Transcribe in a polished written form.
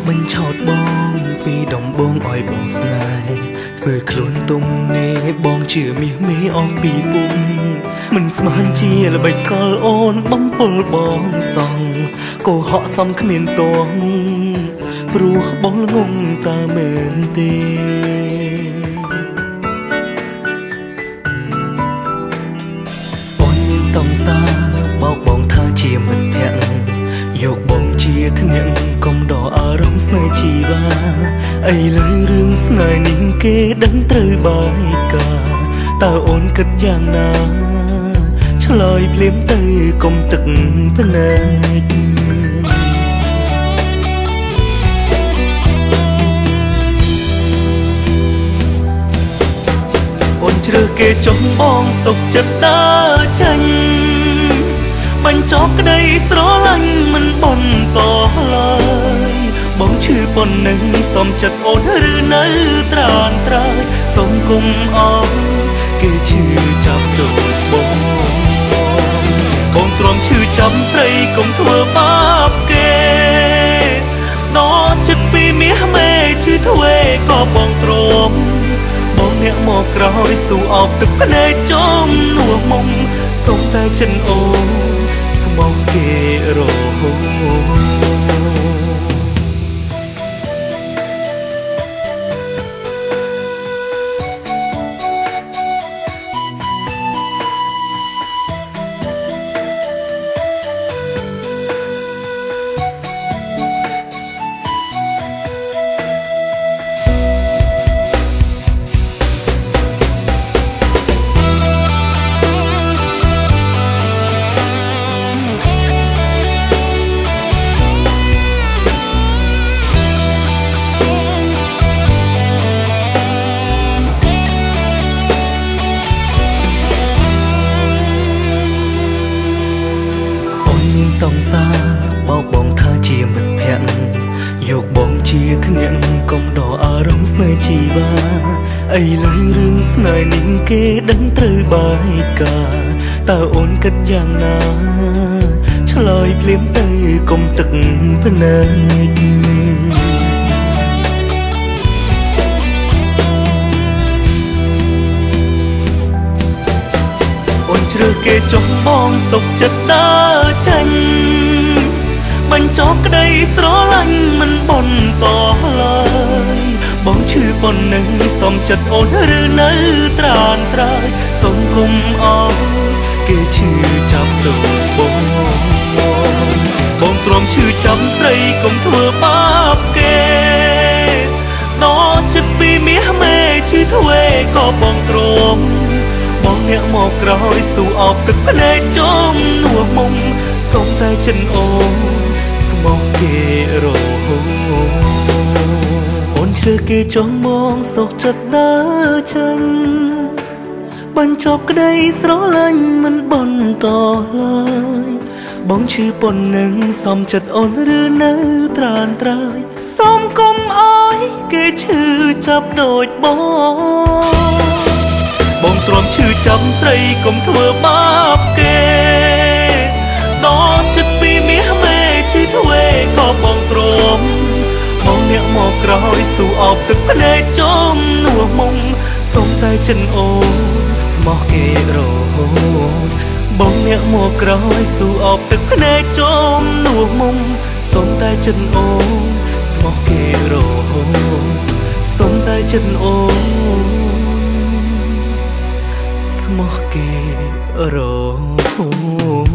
មិនឆោតបងពីដំបងអោយបងស្នេហ៍ធ្វើខ្លួនទុំនេបងជឿមាសមេអស់ពីពុំមិនស្មានជាល្បិចកលអូនបំពុលបងសងកុហកសំគ្មានតងព្រោះបងល្ងងតើមែនទេអូនមានសង្សារបោកបងថាជាមិត្តភក្តិយកបងជាធ្នាក់កុំដកអារម្មណ៍ស្នេហ៍ជីវ៉ាឥឡូវរឿងស្នេហ៍នេះគេដឹងត្រូវបាយការតើអូនគិតយ៉ាងណាឆ្លើយភ្លាមទៅកុំទឹកភ្នែកអូនជ្រើសគេចុះបងសុខចិត្តដើរចាញ់បញ្ចប់ក្តីស្រឡាញ់មិនបន្តឡើយបងឈឺប៉ុណ្ណឹងសុំចិត្តអូនឬនៅត្រានត្រើយសុំគុំអោគេឈឺចាប់ដូចបងទ្រាំឈឺចាំស្រីកុំធ្វើបាបគេដកចិត្តពីមាសមេឈឺធ្វេក៏បងទ្រាំបងអ្នកមកក្រោយស៊ូអោបទឹកភ្នែកចំនួនមុំសុំតែចិនអូនស្មោះគេរហូតសង្សារបោកបងថាជាមិត្តភក្តិយកបងជាធ្នាក់កុំដកអារម្មណ៍ស្នេហ៍ជីវ៉ាឥឡូវរឿងស្នេហ៍នេះគេដឹងត្រូវបាយការតើអូនគិតយ៉ាងណាឆ្លើយភ្លាមទៅកុំទឹកភ្នែកជ្រើសគេចុះបងសុខចិត្តដើរចាញ់បញ្ចប់ក្តីស្រឡាញ់មិនបន្តឡើយបងឈឺប៉ុណ្ណឹងសុំចិត្តអូនឬនៅត្រានត្រើយសុំគុំអោគេឈឺចាប់ដូចបងទ្រាំឈឺចាំស្រីកុំធ្វើបាបគេដកចិត្តពីមាសមេឈឺធ្វេក៏បងទ្រាំបងអ្នកមកក្រោយស៊ូអោបទឹកភ្នែកចំនួនមុំសុំតែចិនអូនស្មោះគេរហូតអូនជ្រើសគេចង់មកសុខចិត្តដើរចាញ់បញ្ចប់ក្តីស្រឡាញ់មិនបន្តឡើយបងឈឺប៉ុណ្ណឹងសុំចិត្តអូនឬនៅត្រានត្រើយសុំកុំអោយគេឈឺចាប់ដូចបងទ្រាំឈឺចាំស្រីកុំធ្វើបាបគេដកចិត្តពីមាសមេឈឺធ្វេក៏បងទ្រាំបងអ្នកមកក្រោយស៊ូអោបទឹកភ្នែកចំនួនមុំសុំតែចិនអូនស្មោះគេរហូតបងអ្នកមកក្រោយស៊ូអោបទឹកភ្នែកចំនួនមុំសុំតែចិនអូនស្មោះគេរហូតសុំតែចិនអូនស្មោះគេរហូត